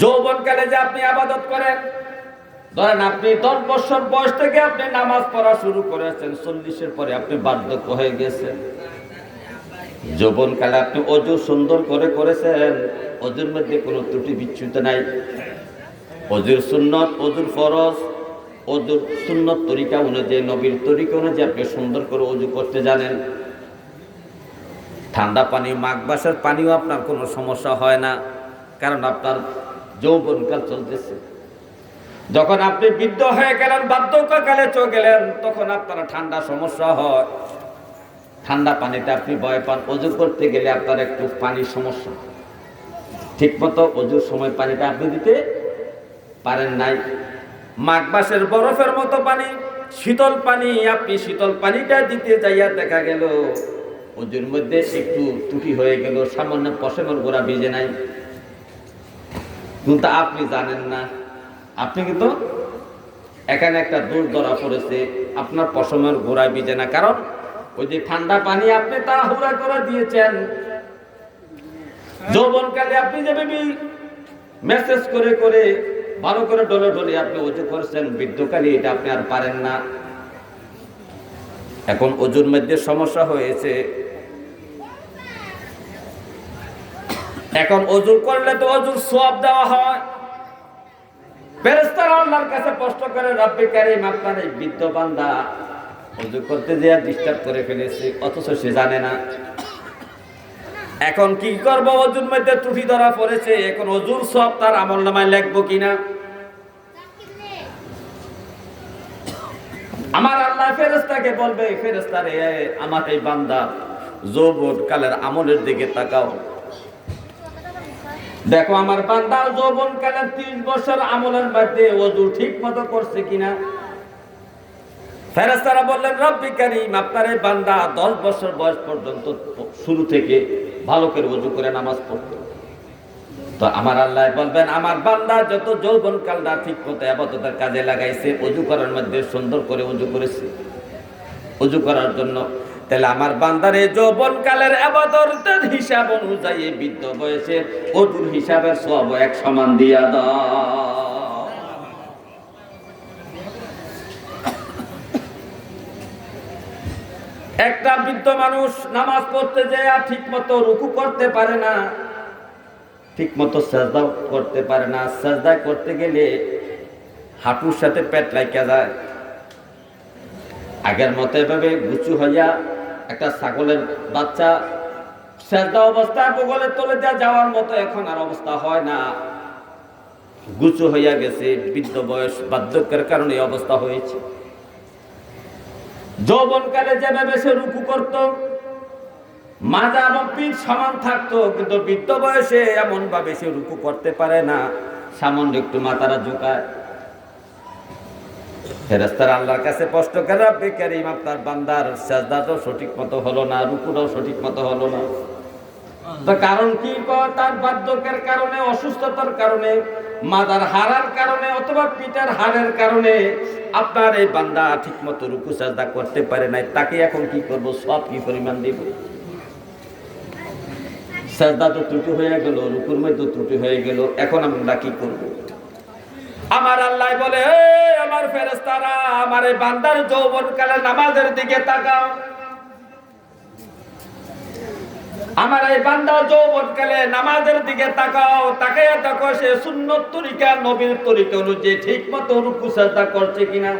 যৌবনকালে যে আপনি ইবাদত করেন, ধরেন আপনি 10 বছর বয়স থেকে আপনি নামাজ পড়া শুরু করেছেন, 40-এর পরে আপনি বার্ধক্য হয়ে গেছেন। যৌবনকালে আপনি ওযু সুন্দর করে করেছেন, ওযুর মধ্যে কোনো ত্রুটি বিচ্যুতি নাই। ওযুর সুন্নত, ওযুর ফরজ, ওযুর সুন্নত তরিকা অনুযায়ী, নবীর তরিকা অনুযায়ী আপনি সুন্দর করে ওযু করতে জানেন। ঠান্ডা পানি, মাঘ মাসের পানিও আপনার কোনো সমস্যা হয় না, কারণ আপনার যৌবনকাল চলতেছে। যখন আপনি বৃদ্ধ হয়ে গেলেন, বার্ধক্যকালে চলে গেলেন, তখন আপনার ঠান্ডা সমস্যা হয়, ঠান্ডা পানিতে আপনি ভয় পান। ওযু করতে গেলে আপনার একটু পানির সমস্যা, ঠিক মতো ওযুর সময় পানিটা আপনি দিতে পারেন নাই। মাঘ মাসের বরফের মতো পানি, শীতল পানি, আপনি শীতল পানিটা দিতে যাইয়া দেখা গেল ওযুর মধ্যে একটু ত্রুটি হয়ে গেল, সামান্য পশমের গোড়া ভিজে নাই, কিন্তু আপনি জানেন না। আপনি কিন্তু এখানে একটা দোষ ধরা পড়েছে, আপনার পশমের গোড়ায় ভিজে না, কারণ ওই যে ঠান্ডা পানি আপনি তাড়াহুড়া করে দিয়েছেন। যৌবনকালে আপনি যেভাবে মেসেজ করে করে ভালো করে ডলে ডলে আপনি ওযু করছেন, বৃদ্ধকালে এটা আপনি আর পারেন না। এখন ওযুর মধ্যে সমস্যা হয়েছে। এখন ওযু করলে তো ওযুর সওয়াব দেওয়া হয়। ফেরেশতারা আল্লাহর কাছে প্রশ্ন করে, রব্বে কারীম, আপনার এই বৃদ্ধ বান্দা ওযু করতে যেয়ে ডিস্টার্ব করে ফেলেছে, অথচ সে জানে না। এখন কি করব? ওযুর মধ্যে ত্রুটি ধরা পড়েছে, এখন ওযুর সওয়াব তার আমলনামায় লিখব কিনা? আমার আল্লাহ ফেরেশতাকে বলবে, ফেরেশতা রে, আমার এই বান্দা যৌবনকালের আমলের দিকে তাকাও, দেখো আমার বান্দা যৌবনকালের 30 বছর আমলের মধ্যে ওযু ঠিক মতো করছে কিনা। ফেরেশতারা বললেন, রব্বে কারীম, আপনার এই বান্দা 10 বছর বয়স পর্যন্ত শুরু থেকে ভালো করে ওযু করে নামাজ পড়তো। তো আমার আল্লাহ বলবেন, আমার বান্দা যত যৌবনকালটা ঠিক মতো ইবাদতের কাজে লাগাইছে, ওযু করার মধ্যে সুন্দর করে ওযু করেছে, ওযু করার জন্য, তাহলে আমার বান্দার এই যৌবনকালের ইবাদতের হিসাব অনুযায়ী বৃদ্ধ বয়সে ওযুর হিসাবের সওয়াব এক সমান দিয়া দাও। একটা বৃদ্ধ মানুষ নামাজ পড়তে যায় আর ঠিক মতো রুকু করতে পারে না, ঠিক মতো সাজদা করতে পারে না, সাজদা করতে গেলে হাঁটুর সাথে পেট লাগা যায়। আগের মতো এভাবে গুছু হইয়া একটা ছাগলের বাচ্চা সাজদা অবস্থায় বগলে তলে দেওয়া যাওয়ার মতো এখন আর অবস্থা হয় না, গুছু হইয়া গেছে। বৃদ্ধ বয়স, বার্ধক্যের কারণে এই অবস্থা হয়েছে। যৌবনকালে যেভাবে সে রুকু করত, মাজা এবং পিঠ সমান থাকতো, কিন্তু বৃদ্ধ বয়সে এমন ভাবে সে রুকু করতে পারে না, সামান্য একটু মাথাটা ঝুঁকায়। ফেরেশতারা আল্লাহর কাছে প্রশ্ন করে, রব্বে কারীম, আপনার বান্দার সাজদাটাও সঠিক মতো হলো না, রুকুটাও সঠিক মতো হলো না। তো কারণ কি? তার বার্ধক্যের কারণে, অসুস্থতার কারণে, মাথার হাড়ের কারণে অথবা পিঠের হাড়ের কারণে আপনার এই বান্দা ঠিক মতো রুকু সাজদা করতে পারে নাই। তাকে এখন কি করব? সব কি পরিমাণ দেব? সাজদা তো ত্রুটি হয়ে গেল, রুকুর মধ্যে ত্রুটি হয়ে গেল, এখন আমরা কি করব? আমার আল্লাহ বলে, আমার ফেরেশতারা, আমার এই বান্দার যৌবনকালে নামাজের দিকে তাকাও। আমার এই বান্দা যৌবনকালে নামাজের দিকে তাকাও, তাকায়া দেখো সে সুন্নত তরিকা, নবীর তরিকা অনুযায়ী ঠিক মতো রুকু সাজদা করছে কিনা।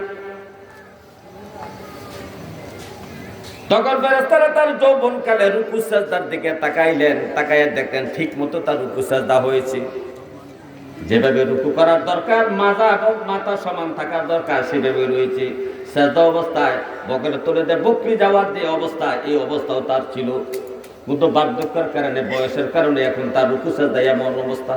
তখন ফেরেশতারা তার যৌবনকালে রুকু সাজদার দিকে তাকাইলেন, তাকায়া দেখলেন ঠিক মতো তার রুকু সাজদা হয়েছে। যেভাবে রুকু করার দরকার, মাজা এবং মাথা সমান থাকার দরকার, সেভাবে রয়েছে। সাজদা অবস্থায় বগলে তুলে দেয় বকরি যাওয়ার যে অবস্থা, এই অবস্থাও তার ছিল, কিন্তু বার্ধক্যের কারণে, বয়সের কারণে এখন তার রুকু সাজদা এমন অবস্থা।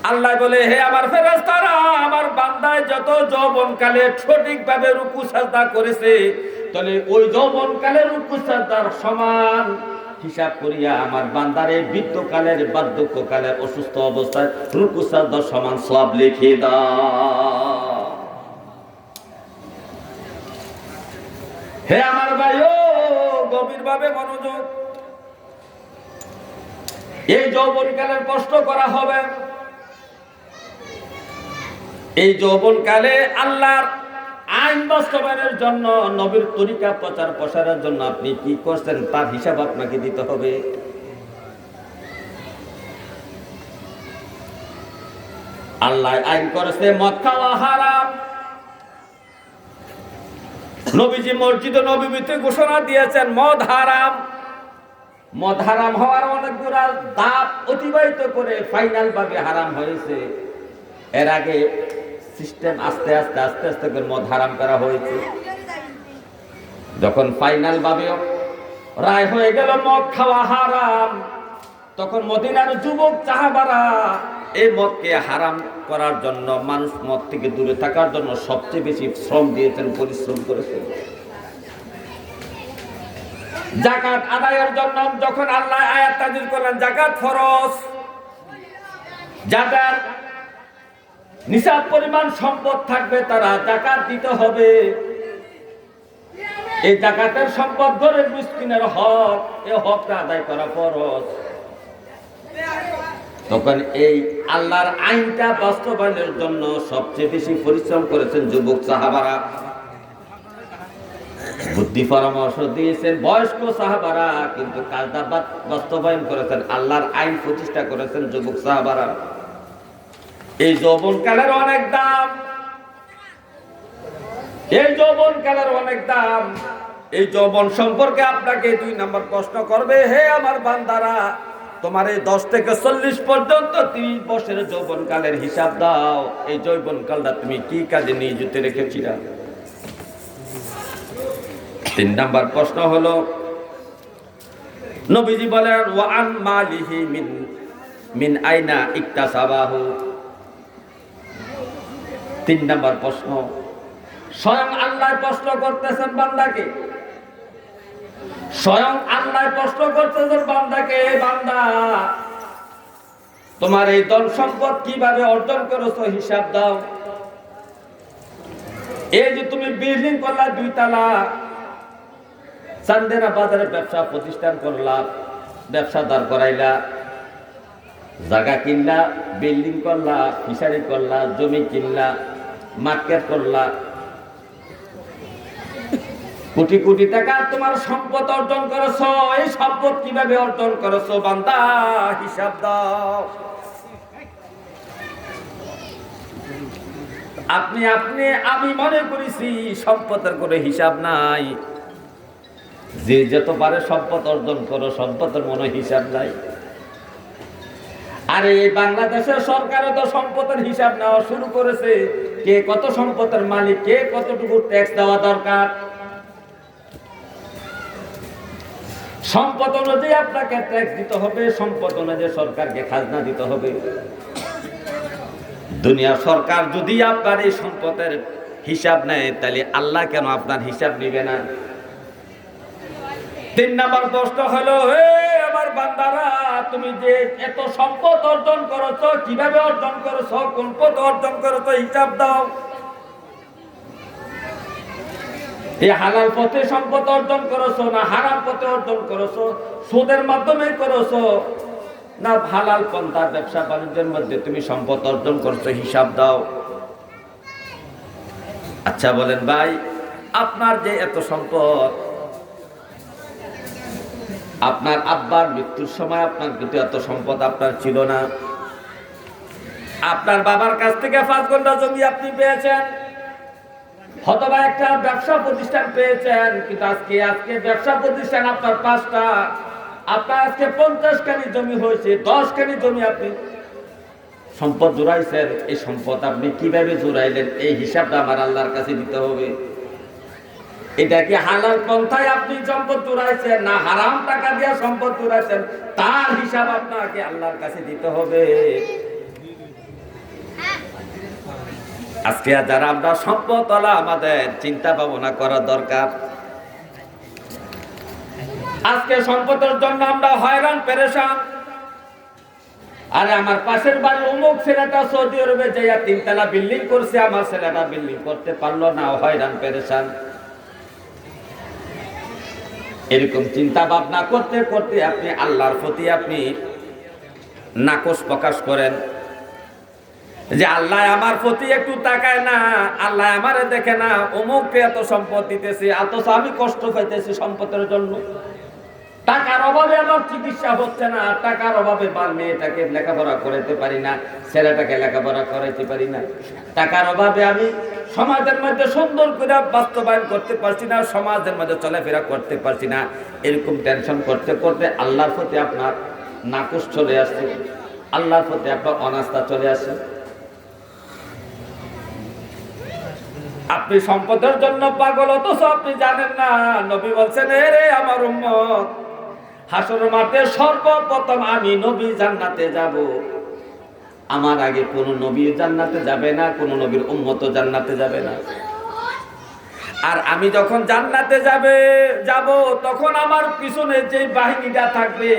আল্লাহ বলে, হে আমার ফেরেশতারা, আমার বান্দায় যত যৌবনকালে সঠিকভাবে রুকু সাজদা করেছে, তাহলে ওই যৌবনকালে রুকু সাজদার সমান হিসাব করিয়া আমার বান্দারে বৃদ্ধকালের, বার্ধক্যকালের, অসুস্থ অবস্থায় রুকু সাজদার সমান সওয়াব লিখে দাও। হে আমার ভাইও, গভীরভাবে মনোযোগ। এই যৌবনকালের কষ্ট করা হবে। এই যৌবনকালে আল্লাহর আইন বাস্তবায়নের জন্য, নবীর তরিকা প্রচার প্রসারের জন্য আপনি কি করছেন তার হিসাব আপনাকে দিতে হবে। আল্লাহ আইন করেছে মদ খাওয়া হারাম। নবীজি মসজিদে নববীতে ঘোষণা দিয়েছেন মদ হারাম। মদ হারাম হওয়ার অনেকগুলো ধাপ অতিবাহিত করে ফাইনাল ভাবে হারাম হয়েছে। এর আগে সিস্টেম আস্তে আস্তে আস্তে আস্তে করে মদ হারাম করা হয়েছে। যখন ফাইনাল ভাবে রায় হয়ে গেল মদ খাওয়া হারাম, তখন মদিনার যুবক সাহাবারা এই মদকে হারাম করার জন্য, মানুষ মদ থেকে দূরে থাকার জন্য সবচেয়ে বেশি শ্রম দিয়েছেন, পরিশ্রম করেছেন। যাকাত আদায়ের জন্য যখন আল্লাহ আয়াত নাযিল করলেন যাকাত ফরজ, যাদের নিসাব পরিমাণ সম্পদ থাকবে তারা যাকাত দিতে হবে। এই যাকাতের সম্পদ গরিব মিসকিনের হক, এই হকটা আদায় করা ফরজ। তখন এই আল্লাহর আইনটা বাস্তবায়নের জন্য সবচেয়ে বেশি পরিশ্রম করেছেন যুবক সাহাবারা। বুদ্ধি পরামর্শ দিয়েছেন বয়স্ক সাহাবারা, কিন্তু কাজটা বাস্তবায়ন করেছেন, আল্লাহর আইন প্রতিষ্ঠা করেছেন যুবক সাহাবারা। এই যৌবনকালের অনেক দাম, এই যৌবনকালের অনেক দাম। এই যৌবন সম্পর্কে আপনাকে 2 নম্বর প্রশ্ন করবে, হে আমার বান্দারা, তোমার এই 10 থেকে 40 পর্যন্ত 30 বছরের যৌবনকালের হিসাব দাও। এই যৌবনকালটা তুমি কি কাজে নিয়োজিত রেখেছিলা? 3 নম্বর প্রশ্ন হলো, নবীজি বলেন ওয়া আন মালিহি মিন আইনা ইকতাসাবাহু। 3 নম্বর প্রশ্ন, স্বয়ং আল্লাহ প্রশ্ন করতেছেন বান্দাকে, স্বয়ং আল্লাহ প্রশ্ন করতেছেন বান্দাকে, বান্দা তোমার এই ধন সম্পদ কিভাবে অর্জন করেছো হিসাব দাও। এই যে তুমি বিল্ডিং করলা 2 তলা, চান্দেনা বাজারে ব্যবসা প্রতিষ্ঠান করলা, ব্যবসা দাঁড় করাইলা, জায়গা কিনলা, বিল্ডিং করলা, ফিশারি করলা, জমি কিনলা, মার্কেট করলা, কোটি কোটি টাকা তোমার সম্পদ অর্জন করেছো। এই সম্পদ কিভাবে অর্জন করেছো বান্দা, হিসাব দাও। আমি মনে করেছি সম্পদের করে হিসাব নাই। যে যত পারে সম্পদ অর্জন করো, সম্পদের মনে হিসাব নাই। আর এই বাংলাদেশের সরকারও তো সম্পদের হিসাব নেওয়া শুরু করেছে, কে কত সম্পদের মালিক, কে কতটুকু ট্যাক্স দেওয়া দরকার। সম্পদ অনুযায়ী আপনাকে ট্যাক্স দিতে হবে, সম্পদ অনুযায়ী সরকারকে খাজনা দিতে হবে। দুনিয়ার সরকার যদি আপনার এই সম্পদের হিসাব নেয়, তাহলে আল্লাহ কেন আপনার হিসাব নেবে না? 3 নম্বর প্রশ্ন হলো, হে আমার বান্দারা, তুমি যে এত সম্পদ অর্জন করেছো, কিভাবে অর্জন করেছো, কোন পথে অর্জন করেছো, হিসাব দাও। এই হালাল পথে সম্পদ অর্জন করেছো না হারাম পথে অর্জন করেছো, সুদের মাধ্যমে করেছো না হালাল পন্থা ব্যবসা বাণিজ্যের মধ্যে তুমি সম্পদ অর্জন করছো, হিসাব দাও। আচ্ছা বলেন ভাই, আপনার যে এত সম্পদ, আপনার আব্বার মৃত্যুর সময় আপনার কিন্তু এত সম্পদ আপনার ছিল না। আপনার বাবার কাছ থেকে 5 ঘন্টা জমি আপনি পেয়েছেন, অথবা একটা ব্যবসা প্রতিষ্ঠান পেয়েছেন, কিন্তু আজকে ব্যবসা প্রতিষ্ঠান আপনার 5টা, আপনার আজকে 50 খানি জমি হয়েছে, 10 খানি জমি আপনি সম্পদ জোড়াইছেন। এই সম্পদ আপনি কিভাবে জোড়াইলেন, এই হিসাবটা আমার আল্লাহর কাছে দিতে হবে। এটা কি হালাল পন্থায় আপনি সম্পদ জোড়াইছেন না হারাম টাকা দিয়ে সম্পদ জোড়াইছেন, তার হিসাব আপনাকে আল্লাহর কাছে দিতে হবে। আজকে যারা আমরা সম্পদওয়ালা, আমাদের চিন্তা ভাবনা করা দরকার। আজকে সম্পদের জন্য আমরা হয়রান পেরেশান। আরে আমার পাশের বাড়ির অমুক ছেলেটা সৌদি আরবে যাইয়া 3 তলা বিল্ডিং করছে, আমার ছেলেটা বিল্ডিং করতে পারলো না, হয়রান পেরেশান। এরকম চিন্তা ভাবনা করতে করতে আপনি আল্লাহর প্রতি আপনি নাকশ প্রকাশ করেন যে আল্লাহ আমার প্রতি একটু তাকায় না, আল্লাহ আমারে দেখে না, অমুককে এত সম্পদ দিতেছে, অথচ আমি কষ্ট পাইতেছি সম্পদের জন্য। টাকার অভাবে আমার চিকিৎসা হচ্ছে না, টাকার অভাবে মেয়েটাকে লেখাপড়া করাইতে পারি না, ছেলেটাকে লেখাপড়া করাইতে পারি না, টাকার অভাবে আমি সমাজের মধ্যে সুন্দর করে বাস্তবায়ন করতে পারছি না, সমাজের মধ্যে চলাফেরা করতে পারছি না। এরকম টেনশন করতে করতে আল্লাহর প্রতি আপনার নাকশ চলে আসছে, আল্লাহর প্রতি আপনার অনাস্থা চলে আসে। আপনি সম্পদের জন্য পাগল, অথচ আপনি জানেন না নবী বলছেন, রে আমার উম্মত, হাসর মাঠে সর্বপ্রথম আমি নবী জান্নাতে যাব, আমার আগে কোন নবী জান্নাতে যাবে না, কোন নবীর উম্মত জান্নাতে যাবে না। আর আমি যখন জান্নাতে যাব তখন আমার পিছনে যে বাহিনীটা থাকবে,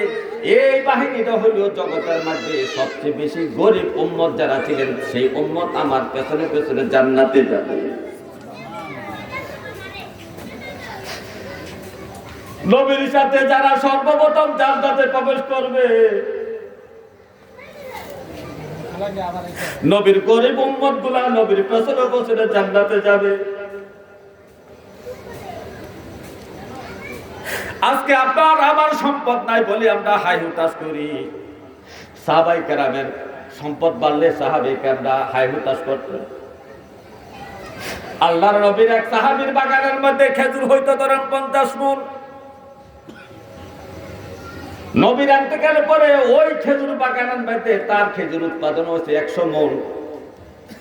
এই বাহিনীটা হলো জগতের মধ্যে সবচেয়ে বেশি গরিব উম্মত যারা ছিলেন, সেই উম্মত আমার পেছনে পেছনে জান্নাতে যাবে। নবীর সাথে যারা সর্বপ্রথম জান্নাতে প্রবেশ করবে, নবীর গরিব উম্মত গুলা নবীর পেছনে পেছনে জান্নাতে যাবে। আজকে আপনার আমার সম্পদ নাই বলে আমরা হাই হুতাশ করি। সাহাবায়ে কেরামের সম্পদ বাড়লে সাহাবায়ে কেরামরা হাই হুতাশ করতেন। আল্লাহর নবীর এক সাহাবীর বাগানের মধ্যে খেজুর হইতো ধরেন 50 মণ। নবীর ইন্তেকালের পরে ওই খেজুর বাগানের মধ্যে তার খেজুর উৎপাদন হয়েছে 100 মণ,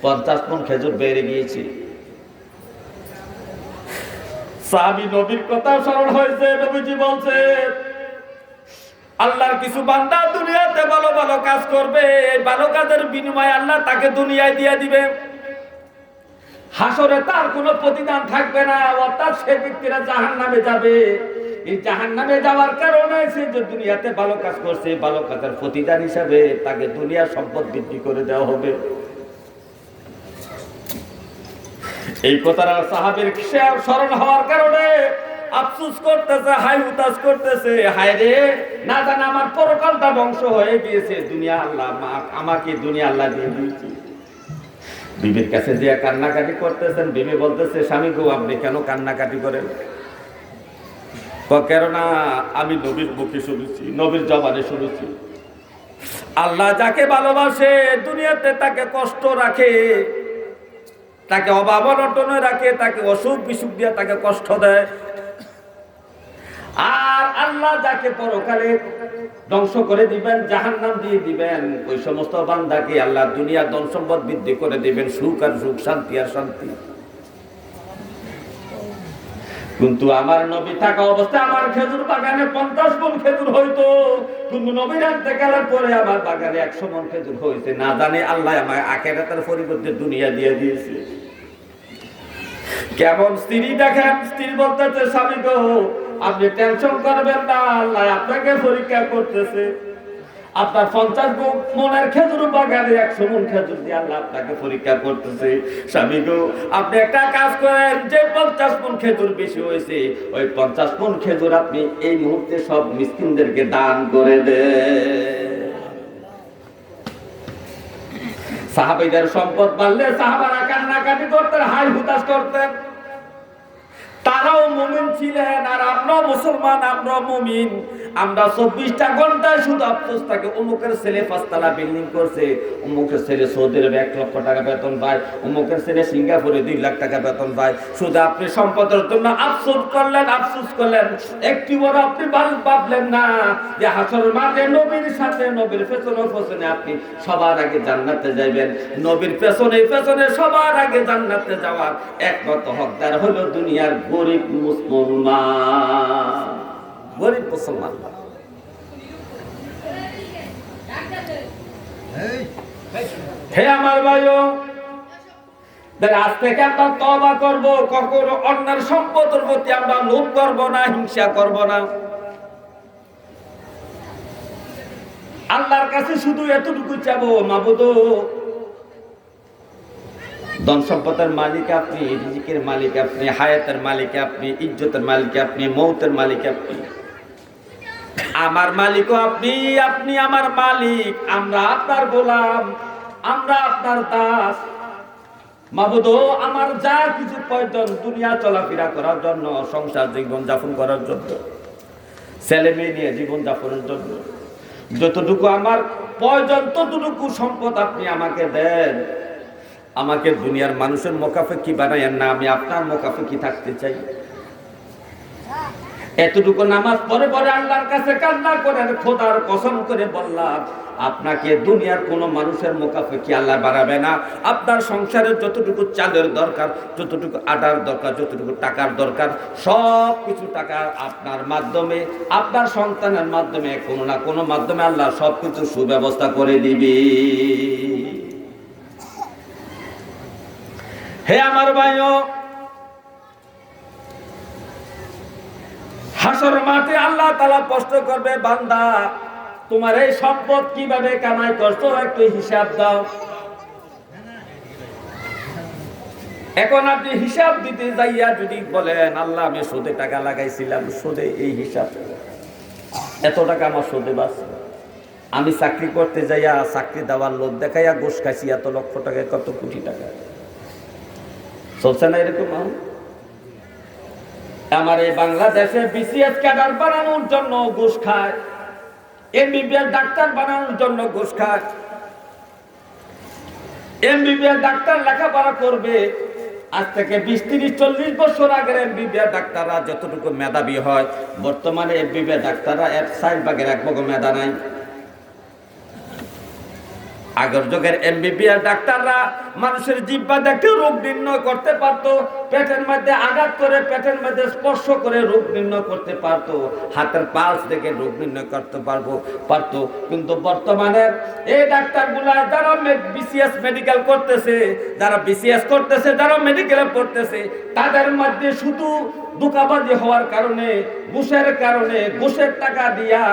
50 মণ খেজুর বেড়ে গিয়েছে। সাহাবী নবীর কথা স্মরণ হয়েছে, নবীজি বলছে, আল্লাহর কিছু বান্দা দুনিয়াতে ভালো ভালো কাজ করবে, এই ভালো কাজের বিনিময়ে আল্লাহ তাকে দুনিয়ায় দিয়ে দিবে, হাসরে তার কোনো প্রতিদান থাকবে না, অর্থাৎ সে ব্যক্তিরা জাহান্নামে যাবে। এই জাহান্নামে যাওয়ার কারণে সে যে দুনিয়াতে ভালো কাজ করছে, ভালো কাজের প্রতিদান হিসাবে তাকে দুনিয়ার সম্পদ বৃদ্ধি করে দেওয়া হবে। এই কথাটা সাহাবীর স্মরণ হওয়ার কারণে আফসোস করতেছে, হাই হুতাশ করতেছে, হায় রে, না জানা আমার পরকালটা ধ্বংস হয়ে গিয়েছে, দুনিয়া আল্লাহ আমাকে দুনিয়া আল্লাহ দিয়ে দিয়েছে। বিবির কাছে যে কান্নাকাটি করতেছেন, বিবি বলতেছে, স্বামী গো আপনি কেন কান্নাকাটি করেন? কেননা আমি নবীর মুখে শুনেছি, নবীর জবানে শুনেছি, আল্লাহ যাকে ভালোবাসে দুনিয়াতে তাকে কষ্ট রাখে, তাকে অভাব অনটনে রাখে, তাকে অসুখ বিসুখ দিয়ে তাকে কষ্ট দেয়। আর আল্লাহ যাকে পরকালে ধ্বংস করে দিবেন, জাহান্নাম দিয়ে দিবেন, ওই সমস্ত বান্দাকে আল্লাহ দুনিয়ার ধন সম্পদ বৃদ্ধি করে দিবেন, সুখ আর সুখ, শান্তি আর শান্তি। কিন্তু আমার নবী থাকা অবস্থায় আমার খেজুর বাগানে 50 মণ খেজুর হইতো, কিন্তু নবীর ইন্তেকালের পরে আমার বাগানে 100 মণ খেজুর হয়েছে। না জানি আল্লাহ আমায় আখিরাতের পরিবর্তে দুনিয়া দিয়ে দিয়েছে। কেমন স্ত্রী দেখেন, স্ত্রী বলতেছে, স্বামী গো আপনি টেনশন করবেন না, আল্লাহ আপনাকে পরীক্ষা করতেছে, আপনার 50 মণের খেজুর বাগানে 100 মণ খেজুর দিয়ে আল্লাহ আপনাকে পরীক্ষা করতেছে। স্বামী গো আপনি একটা কাজ করেন, যে 50 মণ খেজুর বেশি হয়েছে, ওই 50 মণ খেজুর আপনি এই মুহূর্তে সব মিসকিনদেরকে দান করে দেন। সাহাবীদের সম্পদ বাড়লে সাহাবারা কান্নাকাটি করতেন, হাই হুতাশ করতেন। তারাও মুমিন ছিলেন, আর আমরাও মুসলমান, আমরাও মুমিন। আমরা 24টা ঘন্টায় শুধু আফসোস থাকে, অমুকের ছেলে 5 তলা বিল্ডিং করছে, অমুকের ছেলে সৌদি আরবে 1 লক্ষ টাকা বেতন পায়, অমুকের ছেলে সিঙ্গাপুরে 2 লাখ টাকা বেতন পায়। শুধু আপনি সম্পদের জন্য আফসোস করলেন, একটি বড় আপনি ভাবলেন না যে হাসর মাঠে নবীর সাথে, নবীর পেছনে আপনি সবার আগে জান্নাতে যাবেন। নবীর পেছনে সবার আগে জান্নাতে যাওয়ার একমাত্র হকদার হলো দুনিয়ার গরিব মুসলমান, গরিব মুসলমান। হে আমার ভাইও, আজ থেকে আমরা তওবা করব, কখনো অন্যের সম্পদের প্রতি আমরা লোভ করব না, হিংসা করব না। আল্লাহর কাছে শুধু এতটুকু চাবো, মাবুদ ধন সম্পদের মালিক আপনি, রিজিকের মালিক আপনি, হায়াতের মালিক আপনি, ইজ্জতের মালিক আপনি, মৌতের মালিক আপনি। আমার মালিকও আপনি, আপনি আমার মালিক, আমরা আপনার গোলাম, আমরা আপনার দাস। মাবুদ, আমার যা কিছু প্রয়োজন দুনিয়া চলাফেরা করার জন্য, সংসার জীবন যাপন করার জন্য, ছেলে মেয়ে নিয়ে জীবন যাপনের জন্য যতটুকু আমার প্রয়োজন ততটুকু সম্পদ আপনি আমাকে দেন। আমাকে দুনিয়ার মানুষের মোকাফেকি বানাইয়েন না, আমি আপনার মোকাফেকি থাকতে চাই। এতটুকু নামাজ পড়ে পরে আল্লাহর কাছে কান্না করে খোদার কসম করে বললাম, আপনাকে দুনিয়ার কোনো মানুষের মোকাফেকি আল্লাহ বাড়াবে না। আপনার সংসারের যতটুকু চালের দরকার, যতটুকু আটার দরকার, যতটুকু টাকার দরকার, সব কিছু টাকা আপনার মাধ্যমে, আপনার সন্তানের মাধ্যমে, কোনো না কোনো মাধ্যমে আল্লাহ সব কিছু সুব্যবস্থা করে দিবি। হে আমার ভাইও, হাসর মাঠে আল্লাহ তাআলা প্রশ্ন করবে, বান্দা তোমার এই সম্পদ কিভাবে কামাই করছো একটু হিসাব দাও। এখন আপনি হিসাব দিতে যাইয়া যদি বলেন, আল্লাহ আমি সুদে টাকা লাগাইছিলাম, সুদে এই হিসাব, এত টাকা আমার সুদে বাঁচছে, আমি চাকরি করতে যাইয়া চাকরি দেওয়ার লোভ দেখাইয়া ঘুষ খাইছি এত লক্ষ টাকা, কত কোটি টাকা, চলছে না এরকম? আমার এই বাংলাদেশে বিসিএস ক্যাডার বানানোর জন্য ঘুষ খায়, এমবিবিএস ডাক্তার বানানোর জন্য ঘুষ খায়। এমবিবিএস ডাক্তার লেখাপড়া করবে, আজ থেকে 20-30-40 বছর আগের এমবিবিএস ডাক্তাররা যতটুকু মেধাবী হয়, বর্তমানে এমবিবিএস ডাক্তাররা 60%-1 মেধা নাই। আগের যুগের এমবিবিএস ডাক্তাররা মানুষের জিহ্বা দেখে রোগ নির্ণয় করতে পারতো, পেটের মধ্যে আঘাত করে, পেটের মধ্যে স্পর্শ করে রোগ নির্ণয় করতে পারতো, হাতের পালস দেখে রোগ নির্ণয় করতে পারতো। কিন্তু বর্তমানে এই ডাক্তারগুলা যারা বিসিএস মেডিকেল করতেছে, যারা বিসিএস করতেছে, যারা মেডিকেলে পড়তেছে, তাদের মধ্যে শুধু ধোঁকাবাজি হওয়ার কারণে, ঘুষের কারণে, ঘুষের টাকা দিয়া,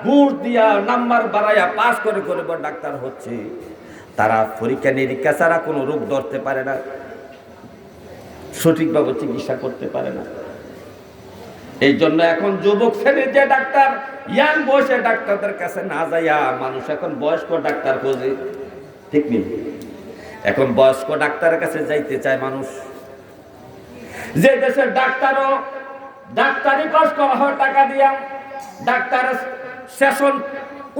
ঘুষ দিয়া নাম্বার বাড়াইয়া পাস করে করে ডাক্তার হচ্ছে। তারা পরীক্ষা নিরীক্ষা ছাড়া কোনো রোগ ধরতে পারে না, সঠিকভাবে চিকিৎসা করতে পারে না। এই জন্য এখন যুবক শ্রেণীর যে ডাক্তার, ইয়াং বয়সের ডাক্তারদের কাছে না যাইয়া মানুষ এখন বয়স্ক ডাক্তার খোঁজে, ঠিক নেই? এখন বয়স্ক ডাক্তারের কাছে যাইতে চায় মানুষ। যে দেশের ডাক্তারও ডাক্তারি পাস করা হয় টাকা দিয়া, ডাক্তারের সেশন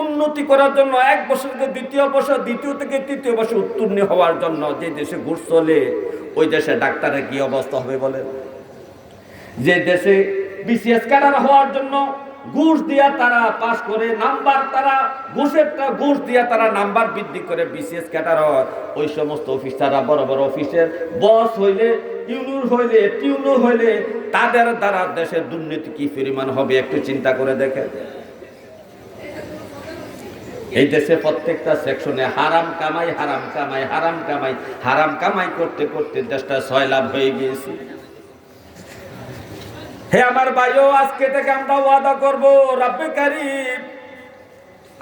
উন্নতি করার জন্য 1 বছর থেকে 2য় বছর, 2য় থেকে 3য় বছর উত্তীর্ণ হওয়ার জন্য যে দেশে ঘুষ চলে, ওই দেশে ডাক্তারের কি অবস্থা হবে বলেন? যে দেশে বিসিএস ক্যাডার হওয়ার জন্য ঘুষ দিয়া তারা পাস করে, নাম্বার তারা ঘুষ দিয়া তারা নাম্বার বৃদ্ধি করে বিসিএস ক্যাডার হয়, ওই সমস্ত অফিসাররা বড় বড় অফিসের বস হইলে, ইউনুর হইলে, টিউনো হইলে, তাদের দ্বারা দেশের দুর্নীতি কি পরিমাণ হবে একটু চিন্তা করে দেখেন। এই দেশে প্রত্যেকটা সেকশনে হারাম কামাই, হারাম কামাই, হারাম কামাই, হারাম কামাই করতে করতে দেশটা সয়লাভ হয়ে গিয়েছে। হে আমার ভাইও, আজকে থেকে আমরা ওয়াদা করব, রব্বে কারীম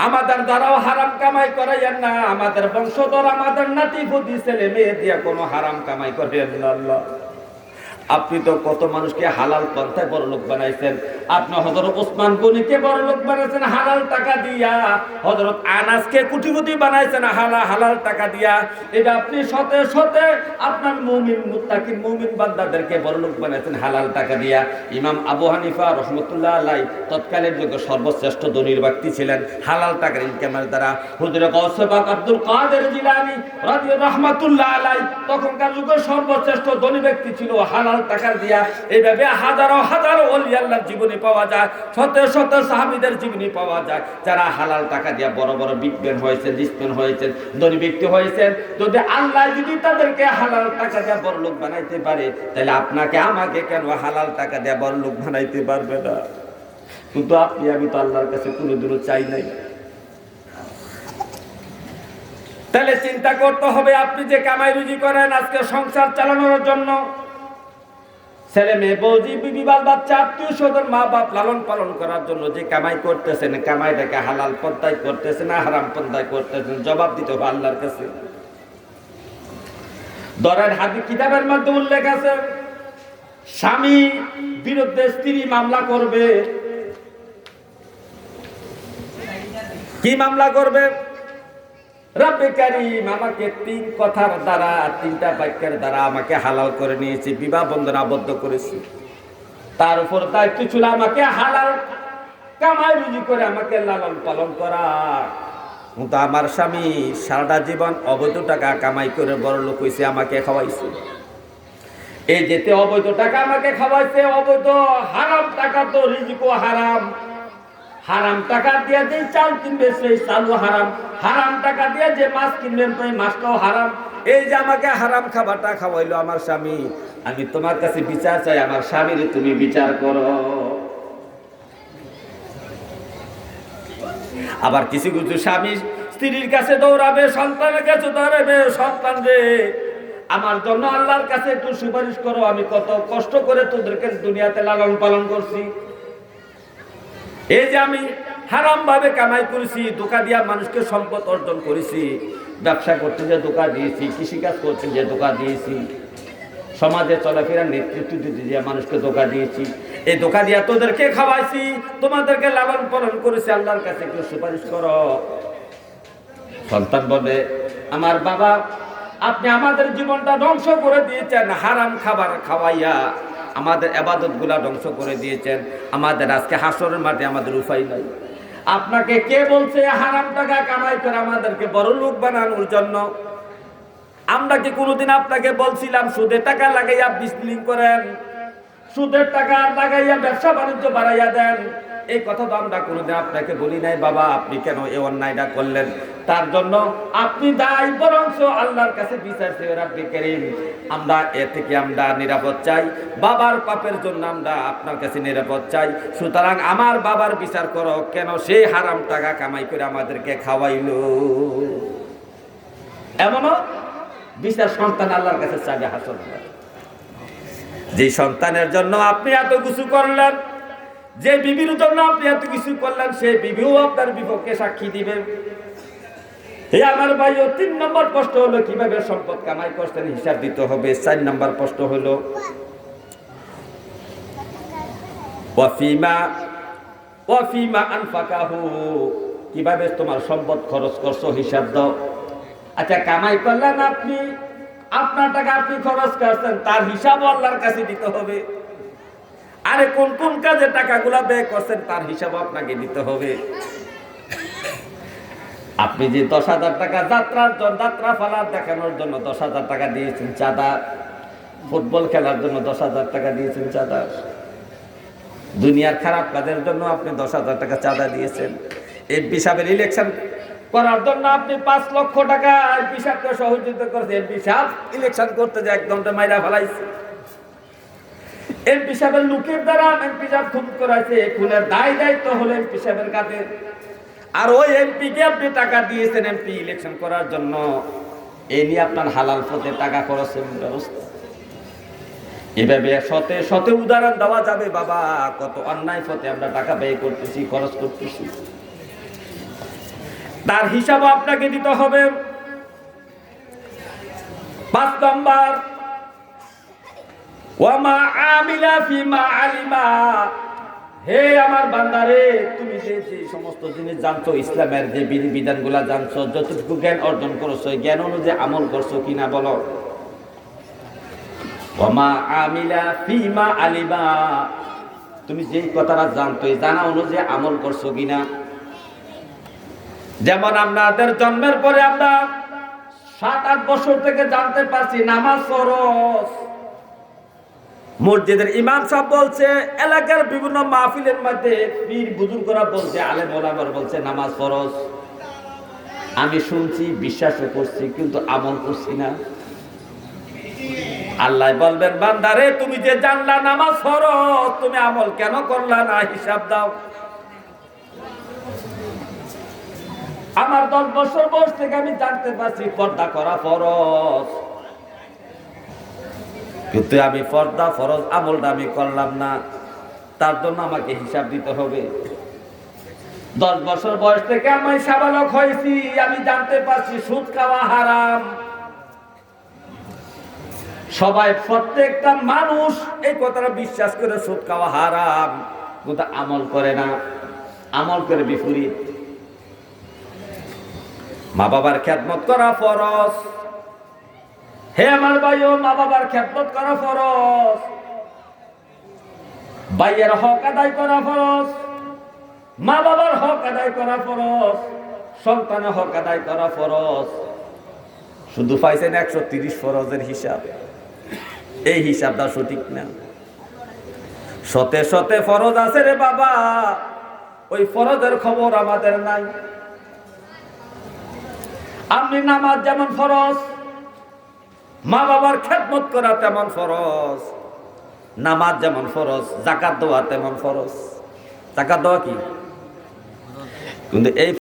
আমাদের দ্বারাও হারাম কামাই করাইয়েন না, আমাদের বংশধর, আমাদের নাতি পুতি ছেলে মেয়ে দিয়ে কোনো হারাম কামাই করাইয়েন না। আল্লাহ, আপনি তো কত মানুষকে হালাল পন্থায় বড়লোক বানাইছেন। আপনি হযরত ওসমান গনিকে বড়লোক বানাইছেন হালাল টাকা দিয়া, হযরত আনাসকে কোটিপতি বানাইছেন হালাল টাকা দিয়া। এটা আপনি শতে শতে আপনার মুমিন মুত্তাকিন মুমিন বান্দাদেরকে বড়লোক বানাইছেন হালাল টাকা দিয়া। ইমাম আবু হানিফা রাহমাতুল্লাহ আলাইহি তৎকালীন যুগে সর্বশ্রেষ্ঠ ধনীর ব্যক্তি ছিলেন হালাল টাকার ইনকামের দ্বারা। হুজুরে গাউসে পাক আব্দুল কাদের জিলানী রাহমাতুল্লাহ আলাইহি তখনকার যুগের সর্বশ্রেষ্ঠ ধনী ব্যক্তি ছিল, হালাল টাকা দিয়া। এইভাবে হাজারো হাজারো ওলি আল্লাহর জীবনী পাওয়া যায়, শত শত সাহাবীদের জীবনী পাওয়া যায়, যারা হালাল টাকা দিয়া বড় বড় বিজ্ঞান হয়েছেন, রিসপেন হয়েছেন, ধনী ব্যক্তি হয়েছেন। যদি আল্লাহ যদি তাদেরকে হালাল টাকা দিয়া বড়লোক বানাইতে পারে, তাহলে আপনাকে আমাকে কেন হালাল টাকা দিয়া বড়লোক বানাইতে পারবে না? কিন্তু আপনি আমি তো আল্লাহর কাছে কোনোদিনও চাই নাই। তাহলে চিন্তা করতে হবে, আপনি যে কামাই রুজি করেন আজকে সংসার চালানোর জন্য, ছেলে মেয়ে বৌজি বিবি বাল বাচ্চা আত্মীয় স্বজন মা বাপ লালন পালন করার জন্য যে কামাই করতেছেন, কামাইটাকে হালাল পন্থায় করতেছেন না হারাম পন্থায় করতেছেন, জবাব দিতে হবে আল্লাহর কাছে। দরের হাদিস কিতাবের মধ্যে উল্লেখ আছে, স্বামী বিরুদ্ধে স্ত্রী মামলা করবে, কি মামলা করবে? রব্বে কারীম আমাকে তিন কথার দ্বারা, তিনটা বাক্যের দ্বারা আমাকে হালাল করে নিয়েছে, বিবাহ বন্ধনে আবদ্ধ করেছে। তার উপর দায়িত্ব ছিল আমাকে হালাল কামাই রুজি করে আমাকে লালন পালন করা। কিন্তু আমার স্বামী সারাটা জীবন অবৈধ টাকা কামাই করে বড় লোক হয়েছে, আমাকে খাওয়াইছে। এই যেতে অবৈধ টাকা আমাকে খাওয়াইছে, অবৈধ হারাম টাকা, তো রিজিকও হারাম। হারাম টাকা দিয়ে যে চাল কিনবে সেই চালও হারাম, হারাম টাকা দিয়ে যে মাছ কিনবেন সেই মাছটাও হারাম। এই যে আমাকে হারাম খাবারটা খাওয়াইলো আমার স্বামী, আমি তোমার কাছে বিচার চাই, আমার স্বামীর তুমি বিচার করো। আবার কিছু কিছু স্বামী স্ত্রীর কাছে দৌড়াবে, সন্তানের কাছে দৌড়াবে, সন্তান রে আমার জন্য আল্লাহর কাছে একটু সুপারিশ করো, আমি কত কষ্ট করে তোদেরকে দুনিয়াতে লালন পালন করছি। এই যে আমি হারাম ভাবে কামাই করেছি, ধোঁকা দিয়া মানুষকে সম্পদ অর্জন করেছি, ব্যবসা করতে যে ধোঁকা দিয়েছি, কৃষিকাজ করতে যে ধোঁকা দিয়েছি, সমাজে চলাফেরার নেতৃত্ব দিতে যে মানুষকে ধোঁকা দিয়েছি, এই ধোঁকা দিয়া তোদেরকে খাওয়াইছি, তোমাদেরকে লালন পালন করেছি, আল্লাহর কাছে একটু সুপারিশ করো। সন্তান বলে, আমার বাবা আপনি আমাদের জীবনটা ধ্বংস করে দিয়েছেন, হারাম খাবার খাওয়াইয়া আমাদের ইবাদত গুলা ধ্বংস করে দিয়েছেন, আমাদের আজকে হাসরের মাঠে আমাদের উপায় নাই। আপনাকে কে বলছে হারাম টাকা কামাই করে আমাদেরকে বড় লোক বানানোর জন্য? আমরা কি কোনোদিন আপনাকে বলছিলাম সুদের টাকা লাগাইয়া বিজনেস করেন, সুদের টাকা লাগাইয়া ব্যবসা বাণিজ্য বাড়াইয়া দেন? এই কথা তো আমরা কোনোদিন আপনাকে বলি নাই। বাবা আপনি কেন এই অন্যায়টা করলেন? তার জন্য আপনি দায়ী, বরঞ্চ আল্লাহর কাছে বিচার চেয়ে রব্বে কারীম আমরা এ থেকে আমরা নিরাপদ চাই, বাবার পাপের জন্য আমরা আপনার কাছে নিরাপদ চাই। সুতরাং আমার বাবার বিচার করো, কেন সে হারাম টাকা কামাই করে আমাদেরকে খাওয়াইলো। এমনও বিচার সন্তান আল্লাহর কাছে চাবে হাসর। যে সন্তানের জন্য আপনি এত কিছু করলেন, যে বিবির জন্য আপনি এত কিছু করলেন, সেই বিবিও আপনার বিপক্ষে সাক্ষী দিবে। হে আমার ভাইও, 3 নম্বর প্রশ্ন হলো কিভাবে সম্পদ কামাই করছেন হিসাব দিতে হবে। 4 নম্বর প্রশ্ন হলো ওয়াফিমা আনফাকাহু, কিভাবে তোমার সম্পদ খরচ করছো হিসাব দাও। আচ্ছা কামাই করলেন আপনি, আপনার টাকা আপনি খরচ করছেন, তার হিসাব আল্লাহর কাছে দিতে হবে। আরে কোন কোন কাজে টাকাগুলা ব্যয় করছেন তার হিসাব আপনাকে দিতে হবে। আপনি যে 10,000 টাকা যাত্রা ফালার দেখানোর জন্য 10,000 টাকা দিয়েছেন চাঁদা, ফুটবল খেলার জন্য 10,000 টাকা দিয়েছেন চাঁদা, দুনিয়ার খারাপ কাজের জন্য আপনি 10,000 টাকা চাঁদা দিয়েছেন, এমপি সাহেবের ইলেকশন করার জন্য আপনি 5 লক্ষ টাকা এমপি সাহেবকে সহযোগিতা করেছেন, এমপি সাহেব ইলেকশন করতে যে একদম মাইরা ফেলাইছে, এমপি সাহেবের লোকের দ্বারা এমপি সাহেব খুন করাইছে, খুনের দায়িত্ব হলো এমপি সাহেবের কাছে। আর ওই এমপিকে আপনি টাকা দিয়েছেন এমপি ইলেকশন করার জন্য, এই নিয়ে আপনার হালাল পথে টাকা খরচের ব্যবস্থা। এভাবে শতে শতে উদাহরণ দেওয়া যাবে বাবা, কত অন্যায় পথে আমরা টাকা ব্যয় করতেছি, খরচ করতেছি, তার হিসাব আপনাকে দিতে হবে। 5 নম্বর ওয়ামা আমিলা ফিমা আলিমা, হে আমার বান্দারে, তুমি যে সমস্ত জিনিস জানছো, ইসলামের যে বিধিবিধানগুলা জানছো, যতটুকু জ্ঞান অর্জন করছো, জ্ঞান অনুযায়ী আমল করছো কিনা বলো। ওয়ামা আমিলা ফিমা আলিমা, তুমি যেই কথাটা জানতো এই জানা অনুযায়ী আমল করছো কিনা। যেমন আমাদের জন্মের পরে আমরা 7-8 বছর থেকে জানতে পারছি নামাজ ফরজ। মসজিদের ইমাম সাহেব বলছে, এলাকার বিভিন্ন মাহফিলের মধ্যে পীর বুজুর্গরা বলছে, আলেম ওলামারা বলছে নামাজ ফরজ। আমি শুনছি, বিশ্বাসও করছি, কিন্তু আমল করছি না। আল্লাহ বলবেন, বান্দারে তুমি যে জানলা নামাজ ফরজ, তুমি আমল কেন করলা না, হিসাব দাও। আমার 10 বছর বয়স থেকে আমি জানতে পারছি পর্দা করা ফরজ, কিন্তু আমি পর্দা ফরজ আমলটা আমি করলাম না, তার জন্য আমাকে হিসাব দিতে হবে। 10 বছর বয়স থেকে আমি সাবালক হয়েছি, আমি জানতে পারছি সুদ খাওয়া হারাম। সবাই, প্রত্যেকটা মানুষ এই কথাটা বিশ্বাস করে সুদ খাওয়া হারাম, কিন্তু আমল করে না, আমল করে বিপরীত। মা বাবার খেদমত করা ফরজ। হে আমার ভাইও, মা বাবার খেদমত করা ফরজ, ভাইয়ের হক আদায় করা ফরজ, মা বাবার হক আদায় করা ফরজ, সন্তানের হক আদায় করা ফরজ। শুধু পাইছেন 130 ফরজের হিসাব, এই হিসাবটা সঠিক না। শতে শতে ফরজ আছে রে বাবা, ওই ফরজের খবর আমাদের নাই। আপনি নামাজ যেমন ফরজ, মা বাবার খেদমত করা তেমন ফরজ। নামাজ যেমন ফরজ, যাকাত দেওয়া তেমন ফরজ। যাকাত দেওয়া কি? কিন্তু এই